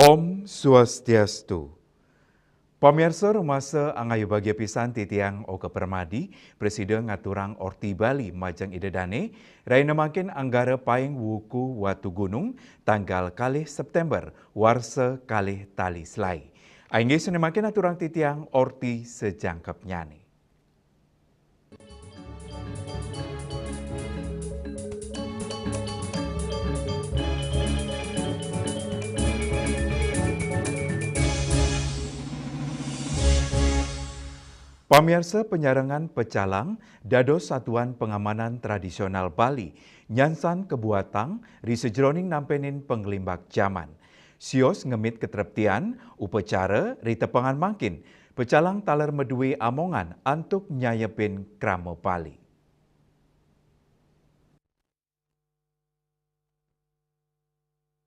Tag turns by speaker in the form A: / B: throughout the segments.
A: Om Swastiastu. Pamirsa rumasa angayu bagia pisan titiang Oka Permadi, Presiden ngaturang Orti Bali Majang Idedane, raina makin anggara paing wuku Watu Gunung, tanggal kalih September, warsa kalih tali selai. Aingge makin aturang titiang Orti sejangkep nyani. Pamirsa penyarengan pecalang dados satuan pengamanan tradisional Bali, nyansan kebuatang ri sejroning nampenin penglimbak zaman. Sios ngemit ketreptian, upacara ri tepengan mangkin, pecalang taler medue amongan antuk nyayepin krama Bali.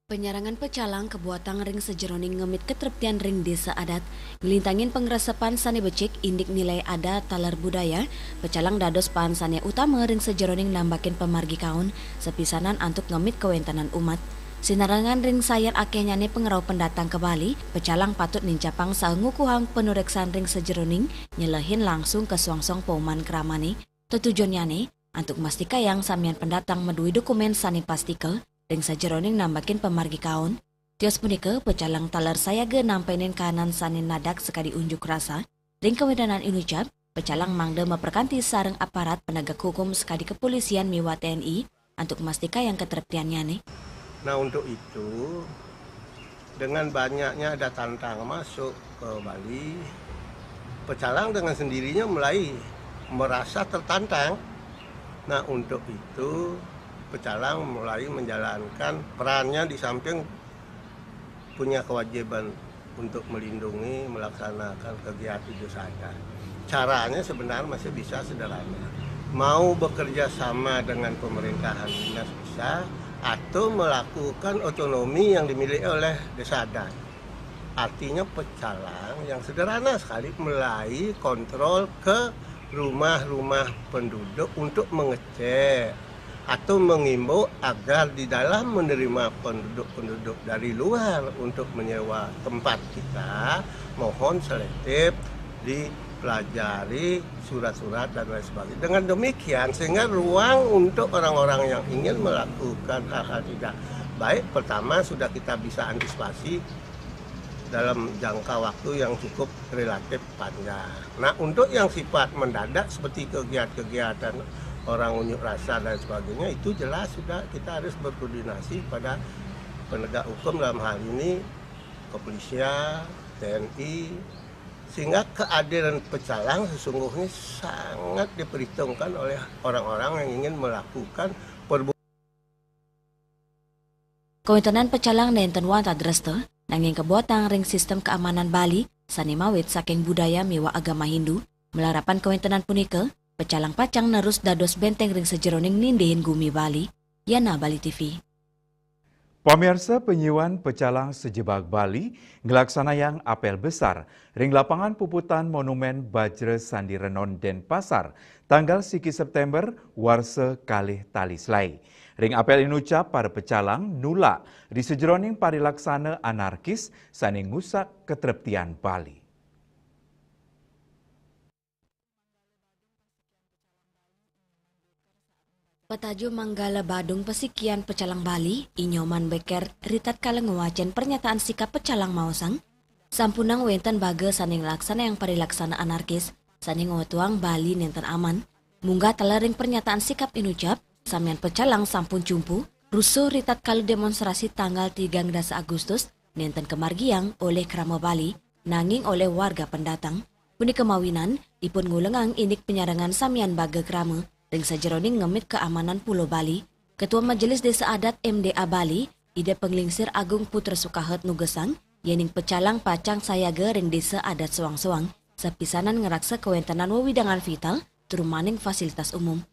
B: Penyarangan pecalang kebuatan ring sejeroning ngemit ketreptian ring desa adat, ngelintangin pengresepan sane becik indik nilai adat talar budaya, pecalang dados pahan sane utama ring sejeroning nambakin pemargi kaun, sepisanan antuk ngemit kewentanan umat. Sinarangan ring sayar akenyane pengerau pendatang ke Bali, pecalang patut nincapang saungukuhang penureksan ring sejeroning, nyelehin langsung ke suang-suang pauman kramane, tujuannya antuk mastika yang samian pendatang medui dokumen sane pastikel, ring sajeroning nambakin pemargi kaun. Tios punika pecalang talar sayaga nampenin kanan sanin nadak sekali unjuk rasa. Ring kewedanan inucap, pecalang mangde memperkanti sareng aparat penegak hukum sekali kepolisian miwa TNI untuk mastika yang ketertiannya nih.
C: Nah untuk itu, dengan banyaknya ada tantangan masuk ke Bali, pecalang dengan sendirinya mulai merasa tertantang. Nah untuk itu, pecalang mulai menjalankan perannya di samping punya kewajiban untuk melindungi, melaksanakan kegiatan itu saja. Caranya sebenarnya masih bisa sederhana. Mau bekerja sama dengan pemerintahan dinas bisa, atau melakukan otonomi yang dimiliki oleh desa adat. Artinya pecalang yang sederhana sekali mulai kontrol ke rumah-rumah penduduk untuk mengecek atau mengimbau agar di dalam menerima penduduk-penduduk dari luar untuk menyewa tempat kita, mohon selektif dipelajari surat-surat dan lain sebagainya. Dengan demikian sehingga ruang untuk orang-orang yang ingin melakukan hal-hal tidak baik, pertama sudah kita bisa antisipasi dalam jangka waktu yang cukup relatif panjang. Nah untuk yang sifat mendadak seperti kegiatan-kegiatan orang unjuk rasa dan sebagainya, itu jelas sudah kita harus berkoordinasi pada penegak hukum dalam hal ini kepolisian, TNI, sehingga keadilan pecalang sesungguhnya sangat diperhitungkan oleh orang-orang yang ingin melakukan perbuatan.
B: Kewentanan pecalang nenten wanta dreste, nanging kebuatan ring sistem keamanan Bali, sanimawit saking budaya miwa agama Hindu, melarapan kewentanan punika, pecalang pacang nerus dados benteng ring sejeroning nindehin gumi Bali, Yana Bali TV.
A: Pamirsa penyiwan pecalang sejebak Bali ngelaksanayang apel besar ring lapangan puputan monumen Bajra Sandi Renon Denpasar tanggal 1 September warsa kalih tali selai. Ring apel inucap para pecalang nula di sejeroning parilaksana anarkis saning ngusak ketreptian Bali.
B: Petaju Manggala Badung Pesikian Pecalang Bali, Inyoman Beker, ritat kala ngewacen pernyataan sikap pecalang mausang, sampunang wenten baga saning laksana yang parilaksana anarkis, saning wetuang Bali nenten aman, munggah telering pernyataan sikap inucap, samian pecalang sampun cumpu, rusuh ritat kala demonstrasi tanggal 13 Agustus, nenten kemargiang oleh krama Bali, nanging oleh warga pendatang, puni kemawinan, ipun ngulengang indik penyarangan samian baga krama, ring sajeroning ngemit keamanan Pulau Bali, Ketua Majelis Desa Adat MDA Bali, Ide Penglingsir Agung Putra Sukahet Nugesang, yening pecalang pacang sayaga ring desa adat soang-soang, sepisanan ngeraksa kewentanan wewidangan vital, turumaning fasilitas umum.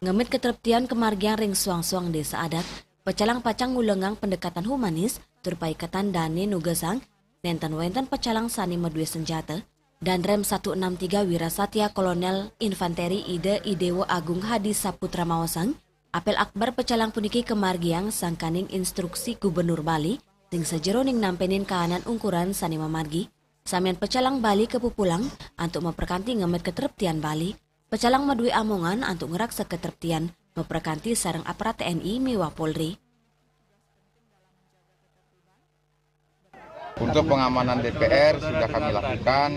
B: Ngemit keterptian kemargian ring soang-soang desa adat, pecalang pacang ngulengang pendekatan humanis, turpaikatan dane Nugesang, nenten wenten pecalang sani medue senjata, dan Rem 163 Wirasatya Kolonel Infanteri Ide Idewo Agung Hadi Saputra Mawasang, apel akbar pecalang puniki kemargiang sangkaning instruksi Gubernur Bali, sing sejeroning nampenin kahanan ungkuran sani mamargi, samian pecalang Bali ke Pupulang untuk memperkanti ngemet ketertian Bali, pecalang madui amongan untuk ngeraksa ketertian memperkanti sarang aparat TNI miwa Polri.
D: Untuk pengamanan DPR sudah kami lakukan.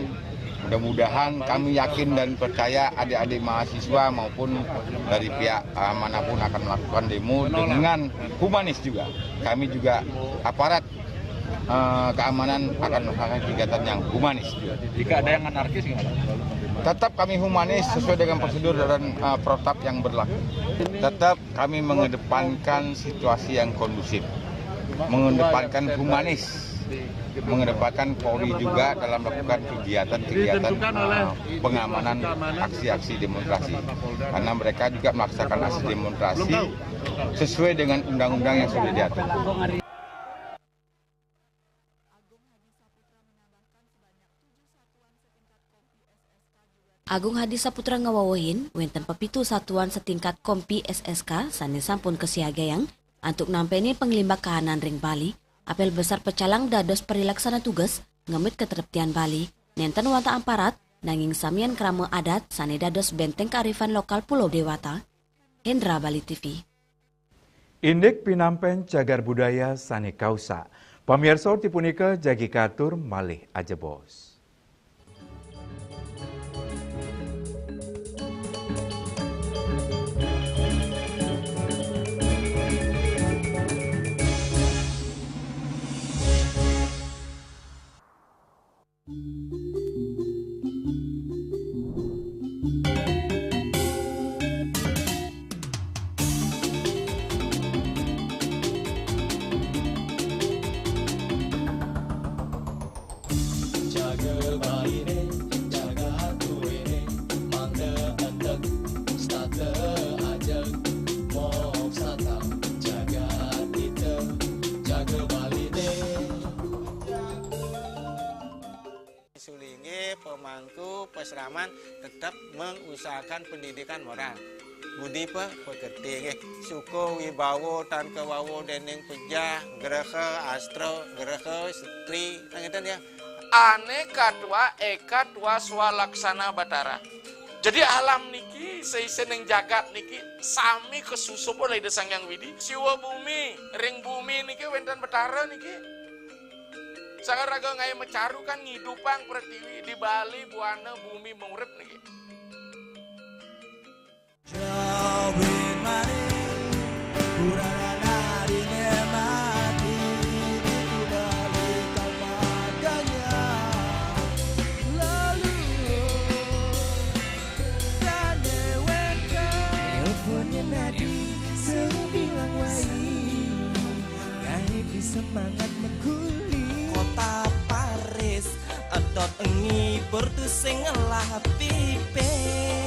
D: Mudah-mudahan kami yakin dan percaya adik-adik mahasiswa maupun dari pihak manapun akan melakukan demo dengan humanis juga. Kami juga aparat keamanan akan melakukan kegiatan yang humanis juga.
E: Jika ada yang anarkis gimana?
D: Tetap kami humanis sesuai dengan prosedur dan protap yang berlaku. Tetap kami mengedepankan situasi yang kondusif, mengedepankan humanis, mengedepankan Polri juga dalam melakukan kegiatan-kegiatan pengamanan aksi-aksi demonstrasi. Karena mereka juga melaksanakan aksi demonstrasi sesuai dengan undang-undang yang sudah diatur.
B: Agung Hadi Saputra ngawawahin, wenten pepitu satuan setingkat Kompi SSK sani sampun kesiagayang untuk nampeni penglimbak kahanan ring Bali, apel besar pecalang dados perilaksana tugas ngemit ketertian Bali, nenten wanta aparat, nanging samian krama adat sani dados benteng kearifan lokal Pulau Dewata. Hendra Bali TV.
A: Indek pinampen cagar budaya sani kausa. Pamirsa tipunika jagi katur malih aja bos.
F: Sulingi pemangku peseraman tetap mengusahakan pendidikan moral. Budi pekerti suko wibawo tan kewawo deneng pejah gereha astro gereha setri nangitan ya
G: aneka dua eka dua swalaksana batara. Jadi alam niki seiseneng jagat niki sami kesusup oleh desang yang widi siwa bumi ring bumi niki wenten batara niki sangat raga ngai mecaru kan ngidupan pertiwi di Bali buana bumi mengurip niki.
H: Semangat meguli kota Paris edot engi bertu sing ngelah pipes.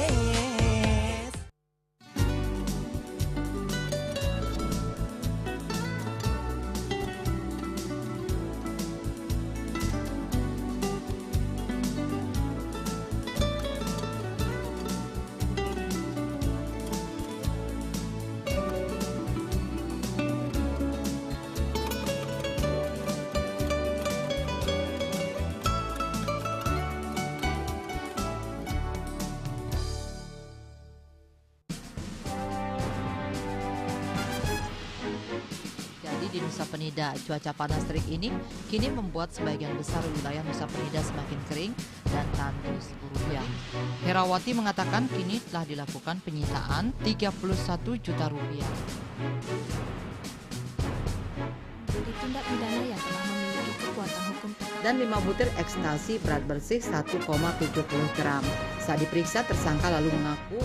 I: Di Nusa Penida, cuaca panas terik ini kini membuat sebagian besar wilayah Nusa Penida semakin kering dan tandus rupiah. Herawati mengatakan kini telah dilakukan penyitaan 31 juta rupiah.
B: Tindak pidana yang telah memiliki kekuatan hukum
I: Dan 5 butir ekstasi berat bersih 1,70 gram. Saat diperiksa, tersangka lalu mengaku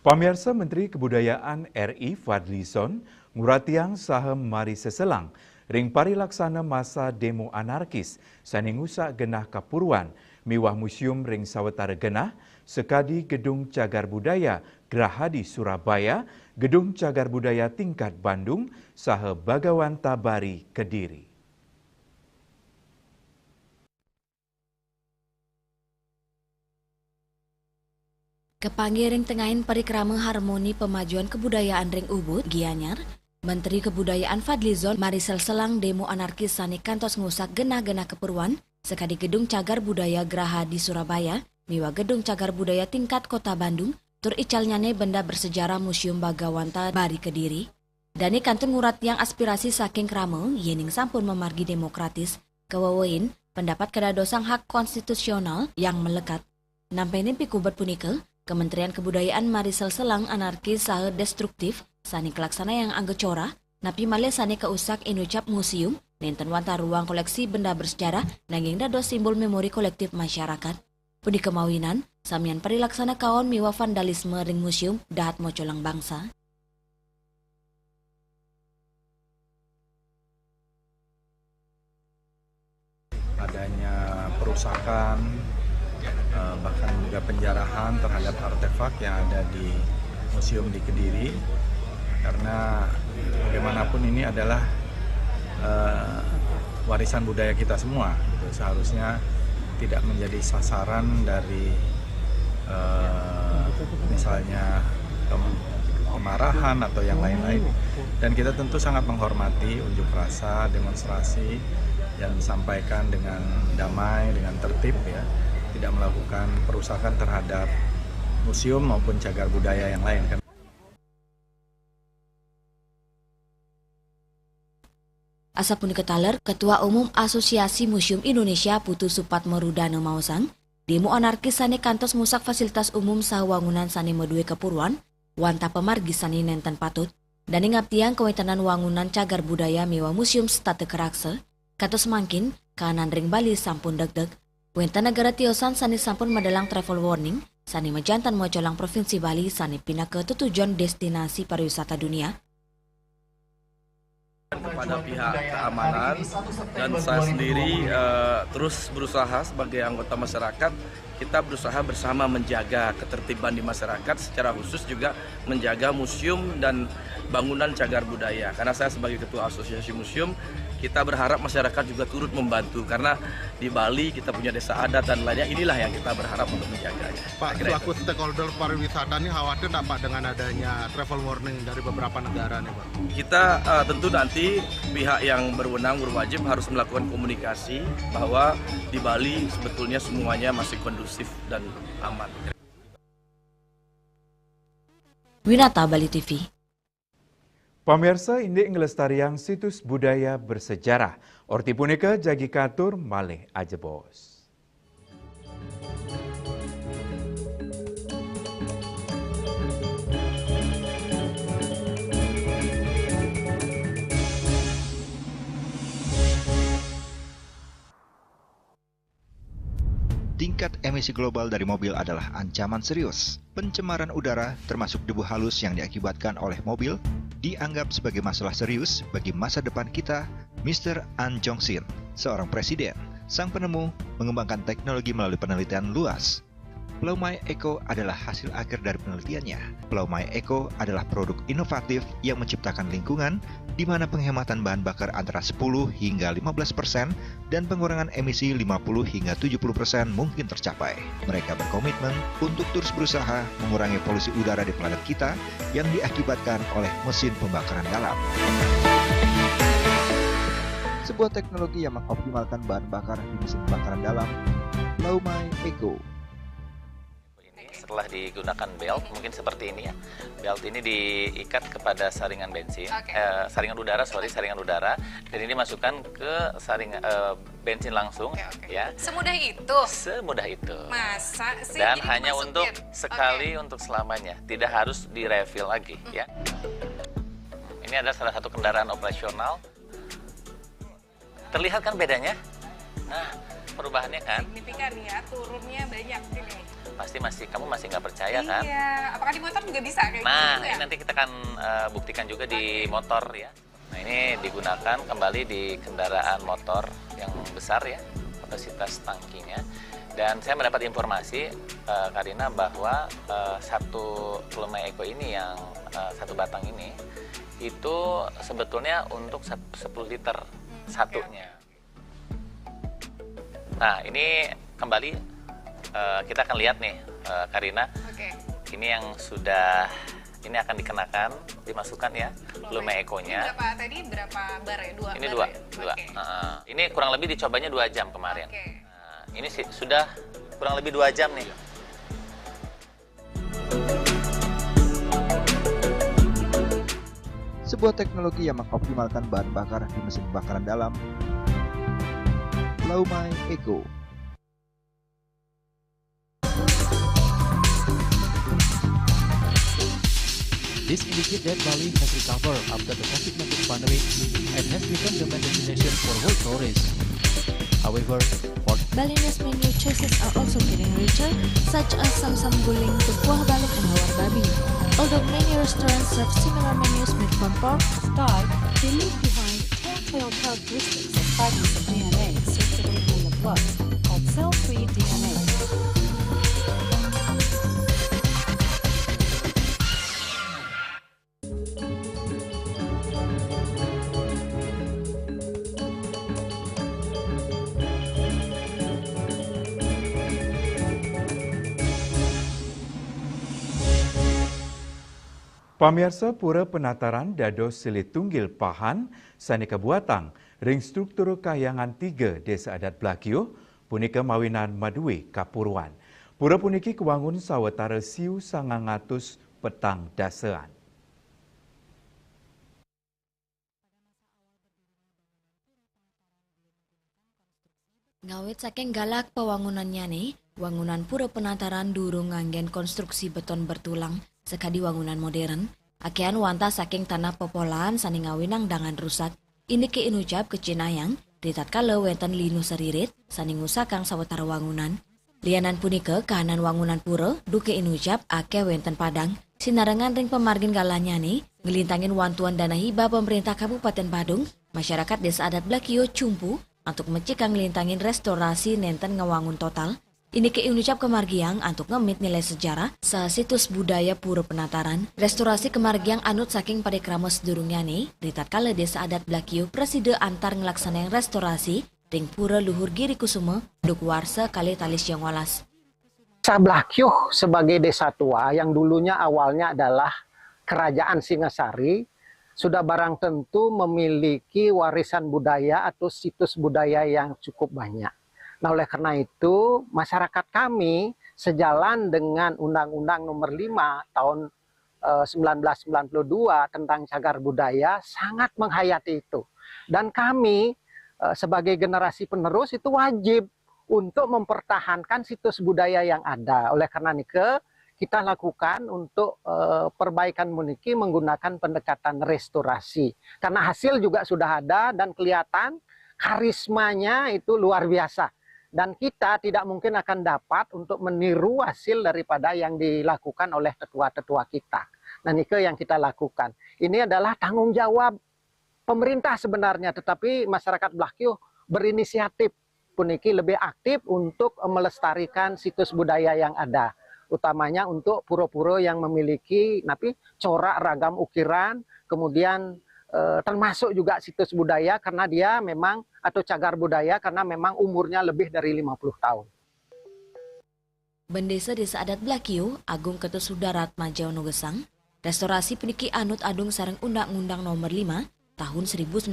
A: Pamirsa Menteri Kebudayaan RI Fadlizon nguratiang sahem mari seselang ring parilaksana masa demo anarkis saningusa genah Kapuruan miwah museum ring sawetara genah sekadi gedung cagar budaya Graha di Surabaya, Gedung Cagar Budaya Tingkat Bandung, saha Bagawanta Bari Kediri.
B: Kepanggiring tengahin parikrama harmoni pemajuan kebudayaan ring Ubud, Gianyar, Menteri Kebudayaan Fadlizon Marisel Selang demo anarkis sani kantos ngusak genah-genah keperluan sekadi Gedung Cagar Budaya Graha di Surabaya, miwa Gedung Cagar Budaya Tingkat Kota Bandung, tur icalnyane benda bersejarah Museum Bagawanta Bari Kediri. Dani kantun ngurat yang aspirasi saking krame, yening sampun memargi demokratis, kewawain pendapat kedadosang hak konstitusional yang melekat. Nampenin pikubat punika, Kementerian Kebudayaan Marisel Selang anarkis saha destruktif, sani kelaksana yang anggecora, napi male sani keusak inucap museum, nenten wanta ruang koleksi benda bersejarah, nanging dados simbol memori kolektif masyarakat. Pudi kemawinan, samian perilaksana kaon miwa vandalisme ring museum dahat mocolang bangsa.
E: Adanya perusakan, bahkan juga penjarahan terhadap artefak yang ada di museum di Kediri, karena bagaimanapun ini adalah warisan budaya kita semua, gitu. Seharusnya tidak menjadi sasaran dari misalnya kemarahan atau yang lain-lain. Dan kita tentu sangat menghormati unjuk rasa, demonstrasi yang disampaikan dengan damai, dengan tertib, ya, tidak melakukan perusakan terhadap museum maupun cagar budaya yang lain.
B: Asapun ketaler, Ketua Umum Asosiasi Museum Indonesia Putu Supatmo Rudana Mausang, demo anarkis sani kantos ngusak fasilitas umum sawangunan sani medue kepuruan, wanta pemargi sani nenten patut, dan ngaptiang kewetanan wangunan cagar budaya miwa museum state kerakse, katos mangkin, kanan ring Bali sampun deg-deg, wenta negara tiosan sani sampun medalang travel warning, sani mejantan mocolang Provinsi Bali sani pindah ke tujuan destinasi pariwisata dunia.
J: Kepada pihak keamanan dan saya sendiri terus berusaha sebagai anggota masyarakat, kita berusaha bersama menjaga ketertiban di masyarakat, secara khusus juga menjaga museum dan bangunan cagar budaya. Karena saya sebagai Ketua Asosiasi Museum, kita berharap masyarakat juga turut membantu, karena di Bali kita punya desa adat dan lainnya, inilah yang kita berharap untuk menjaganya.
K: Pak, selaku stakeholder pariwisata ini khawatir nggak Pak dengan adanya travel warning dari beberapa negara nih Pak?
J: Kita tentu nanti pihak yang berwenang berwajib harus melakukan komunikasi bahwa di Bali sebetulnya semuanya masih kondusif dan aman.
B: Winata Bali TV.
A: Pamirsa indek ngelestariang situs budaya bersejarah. Orti punika jagi katur malih aja bos.
L: Tingkat emisi global dari mobil adalah ancaman serius. Pencemaran udara, termasuk debu halus yang diakibatkan oleh mobil, dianggap sebagai masalah serius bagi masa depan kita. Mr. An Jong-sin, seorang presiden, sang penemu, mengembangkan teknologi melalui penelitian luas. Plaumai Eco adalah hasil akhir dari penelitiannya. Plaumai Eco adalah produk inovatif yang menciptakan lingkungan di mana penghematan bahan bakar antara 10 hingga 15% dan pengurangan emisi 50 hingga 70% mungkin tercapai. Mereka berkomitmen untuk terus berusaha mengurangi polusi udara di planet kita yang diakibatkan oleh mesin pembakaran dalam. Sebuah teknologi yang mengoptimalkan bahan bakar di mesin pembakaran dalam, Plaumai Eco.
M: Setelah digunakan belt, mungkin seperti ini ya. Belt ini diikat kepada saringan bensin, saringan udara, dan ini dimasukkan ke bensin langsung, ya.
N: Semudah itu?
M: Semudah itu.
N: Masa sih?
M: Dan hanya untuk sekali, untuk selamanya, tidak harus direfill lagi, ya. Ini adalah salah satu kendaraan operasional. Terlihat kan bedanya? Nah, perubahannya kan?
N: Signifikan ya, turunnya banyak ini.
M: Kamu masih nggak percaya kan?
N: Iya, apakah di motor juga bisa kayak gitu?
M: Nah, ini nanti kita akan buktikan juga di motor ya. Nah, ini digunakan kembali di kendaraan motor yang besar ya, kapasitas tangkinya. Dan saya mendapat informasi, Karina, bahwa satu Lumai Eko ini yang satu batang ini, itu sebetulnya untuk 10 liter satunya. Nah, ini kembali kita akan lihat nih, Karina. Ini yang sudah, ini akan dikenakan, dimasukkan ya, Lumai Ekonya.
N: Berapa tadi? Berapa bar ya? 2
M: ini
N: bar
M: 2.
N: Ya?
M: Ini kurang lebih dicobanya 2 jam kemarin. Nah, ini sudah kurang lebih 2 jam nih.
L: Sebuah teknologi yang mengoptimalkan bahan bakar di mesin bakaran dalam. Lumai Eko.
O: This indicates that Bali has recovered after the COVID-19 pandemic and has become the main destination for world tourists. However,
B: Balinese menu choices are also getting richer, such as Samsam Guling, Tukuah Balik, and Hawar Babi. Although many restaurants serve similar menus made from pork,
P: Start, they leave behind telltale characteristics of fragments of DNA circulating in the blood, called cell-free DNA.
A: Pamirsa Pura Penataran Dados Silit Tunggil Pahan, Sanika Buatang, Ring Struktur Kahyangan 3 Desa Adat Blakio, punika mawinan Madue Kapuruan. Pura puniki kewangun sawetara siu 900 petang dasean.
B: Ngawit saking galak pewangunannya nih, wangunan Pura Penataran durung nganggen konstruksi beton bertulang sekadi wangunan modern. Akean wanta saking tanah popolan sani ngawinang dangan rusak. Ini ke inucap ke Cinayang, ritat kala wenten linu seririt sani ngusakang sawetara wangunan. Lianan punika kahanan wangunan pura duke inucap ake wenten padang. Sinarengan ring pemargin galanya nih, ngelintangin wantuan dana hibah pemerintah Kabupaten Badung, masyarakat Desa Adat Blakio Cumpu untuk mencikang ngelintangin restorasi nenten ngewangun total. Ini ke ucap kemargiang untuk ngemit nilai sejarah sa situs budaya Pura Penataran. Restorasi kemargiang anut saking pada kramos durungnya nih, ritat kala Desa Adat Blakio preside antar ngelaksanain restorasi ring Pura Luhur Giri Kusuma duk warsa kali talis yang walas.
Q: Desa Blakio sebagai desa tua yang dulunya awalnya adalah kerajaan Singasari, sudah barang tentu memiliki warisan budaya atau situs budaya yang cukup banyak. Nah, oleh karena itu, masyarakat kami sejalan dengan Undang-Undang Nomor 5 tahun 1992 tentang cagar budaya sangat menghayati itu. Dan kami sebagai generasi penerus itu wajib untuk mempertahankan situs budaya yang ada. Oleh karena itu, kita lakukan untuk perbaikan muniki menggunakan pendekatan restorasi. Karena hasil juga sudah ada dan kelihatan karismanya itu luar biasa. Dan kita tidak mungkin akan dapat untuk meniru hasil daripada yang dilakukan oleh tetua-tetua kita. Dan itu yang kita lakukan. Ini adalah tanggung jawab pemerintah sebenarnya, tetapi masyarakat Blakio berinisiatif puniki lebih aktif untuk melestarikan situs budaya yang ada. Utamanya untuk pura-pura yang memiliki corak ragam ukiran, kemudian termasuk juga situs budaya karena dia memang atau cagar budaya karena memang umurnya lebih dari 50 tahun.
B: Bendesa Desa Adat Blakio, Agung Ketus Sudarat Majaono Gesang, restorasi peniki anut adung sareng Undang-Undang Nomor 5 tahun 1992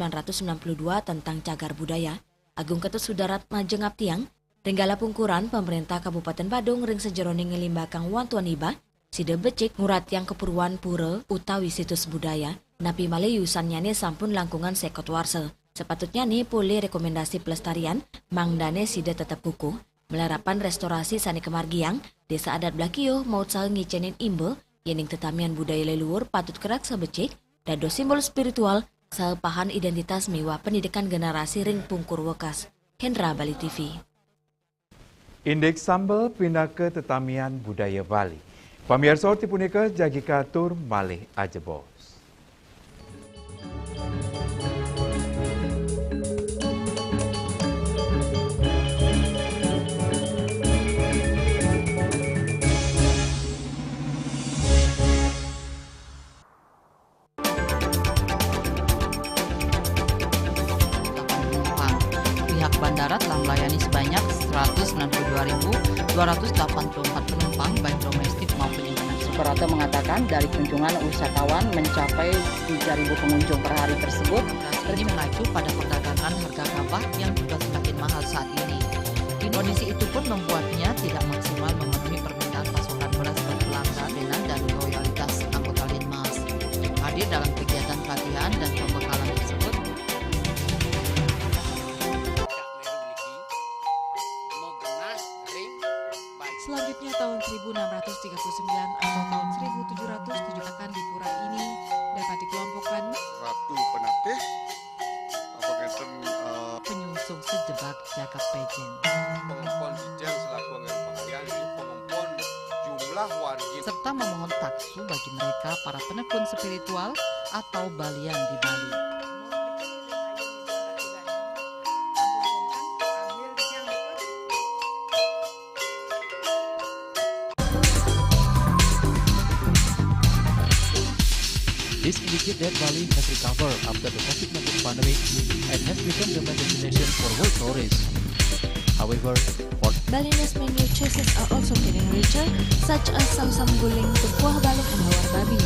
B: tentang cagar budaya. Agung Ketus Sudarat Majengap Tiang, Renggala Pungkuran pemerintah Kabupaten Badung ring sejeroning ngelimbakang wantuan hibah, sida becik ngurat yang keperluan pura utawi situs budaya. Napi Malayusan nyane sampun langkungan sekot warse. Sepatutnya nih boleh rekomendasi pelestarian mangdane sida tetap kukuh. Melarapan restorasi sani kemargiang, Desa Adat Blakio mau sal ngicenin imbe, yening tetamian budaya leluhur patut kerak sebecik, dado simbol spiritual, saepahan identitas mewah pendidikan generasi ring pungkur wekas. Hendra Bali TV.
A: Indeks sambal pindah ke tetamian budaya Bali. Pamirsa tipunika jagi katur malih ajebos.
I: 284 penumpang baik domestik maupun internasional.
R: Suprapto mengatakan dari kunjungan wisatawan mencapai 3.000 pengunjung per hari tersebut.
I: Ini mengacu pada perdagangan harga gabah yang juga semakin mahal saat ini. Kondisi itu pun membuatnya tidak maksimal memenuhi permintaan pasokan beras berkelangkaan dan loyalitas anggota Linmas. Hadir dalam kegiatan pelatihan dan pembekalan tersebut,
S: selanjutnya tahun 1639 atau tahun 1707 akan di pura ini dapat dikelompokkan
K: Ratu Penatih
I: penyungsung sejebak jagat pejen.
K: Pengempon Dijeng selaku angin pengalian di pengempon jumlah warga
I: Serta memohon taksu bagi mereka para penekun spiritual atau balian di Bali.
O: This indicates that Bali has recovered after the COVID-19 pandemic and has become the main destination for world tourists. However,
B: Balinese menu choices are also getting richer, such as Samsam Guling, Kuah Balik, and Hawar Babi.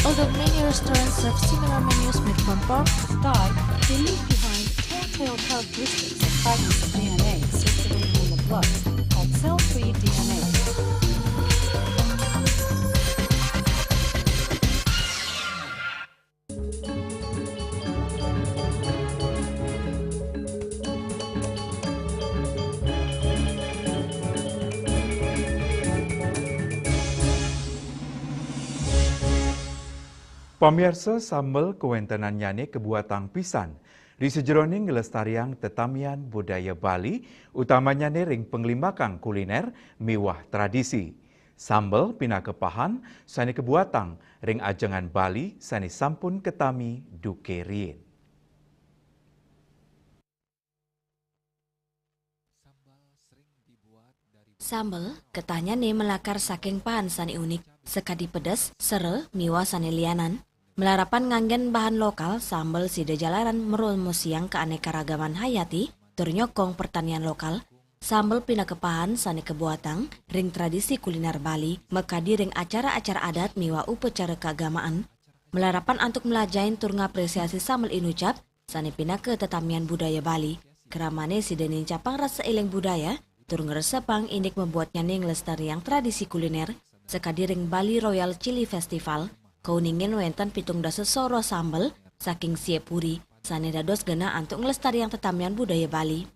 B: Although many restaurants serve similar menus made from pork,
P: Died, they leave behind telltale characteristics of fragments of DNA circulating in the blood called cell-free DNA.
A: Pamirsa sambal kewentenan nyane kebuatan pisan. Di sejeroning ngelestariang tetamian budaya Bali, utamanya ring penglimbakang kuliner miwah tradisi. Sambal pina kepahan, sani kebuatan, ring ajengan Bali, sani sampun ketami dukerien.
B: Sambal ketanya nih melakar saking pahan sani unik, sekadi pedas, sere, miwa sani lianan. Melarapan nganggen bahan lokal, sambal sida jalaran merulmu siang keanekaragaman hayati, turnyokong pertanian lokal. Sambal pina kepahan sani kebuatan, ring tradisi kuliner Bali, mekadi ring acara-acara adat miwa upacara keagamaan. Melarapan antuk melajain tur ngapresiasi sambal inucap, sani pina ke tetamian budaya Bali. Keramane sida nincapang rasa ileng budaya, tur ngeresepang indik membuatnya ning lestari yang tradisi kuliner, sekadi ring Bali Royal Chili Festival, kauningin wenten pitung dasa soro sambal, saking siepuri, sani dados gena antuk ngelestari yang tetamian budaya Bali.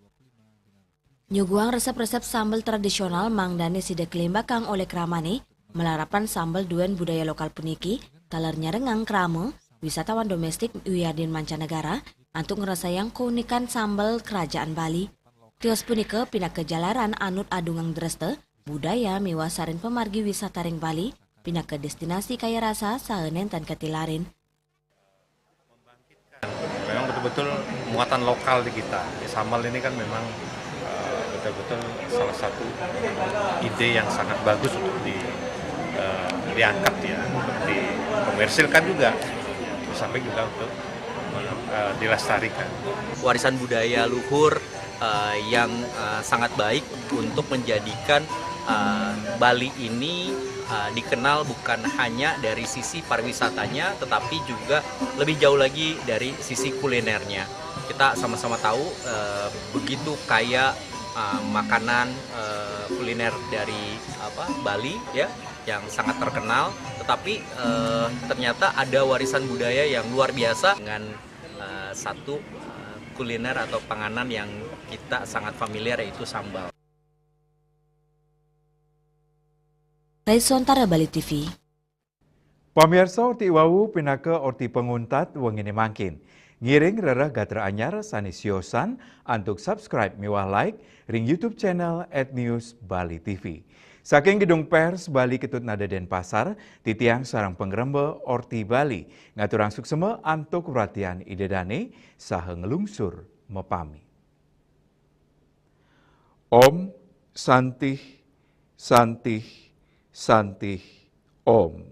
B: Nyuguang resep-resep sambal tradisional mangdane sida kelimbakang oleh kramane, melarapan sambal duen budaya lokal puniki, talernya rengang krame, wisatawan domestik uyadin mancanegara, antuk ngerasayang keunikan sambal kerajaan Bali. Kios punika pindah ke jalaran anut adungang dreste, budaya miwasarin pemargi wisata ring Bali, pindah ke destinasi kaya rasa saenen dan ketilarin.
T: Memang betul-betul muatan lokal di kita. Sambal ini kan memang betul-betul salah satu ide yang sangat bagus untuk diangkat ya, untuk dikomersilkan juga, sampai juga untuk dilestarikan.
U: Warisan budaya luhur yang sangat baik untuk menjadikan Bali ini dikenal bukan hanya dari sisi pariwisatanya, tetapi juga lebih jauh lagi dari sisi kulinernya. Kita sama-sama tahu begitu kaya makanan kuliner dari Bali ya, yang sangat terkenal, tetapi ternyata ada warisan budaya yang luar biasa dengan satu kuliner atau panganan yang kita sangat familiar, yaitu sambal.
B: Raisontara Bali TV.
A: Pamirsa orti wawu pinake orti penguntat wengine mangkin. Ngiring rerah gatra anyar sani siosan antuk subscribe miwah like ring YouTube channel @newsbali.tv. Saking gedung pers Bali Ketut Nada Denpasar, titiang sarang pengrembe orti Bali ngaturang sukseme antuk perhatian idedane saha ngelungsur mepami. Om Santih Santih Santih Om.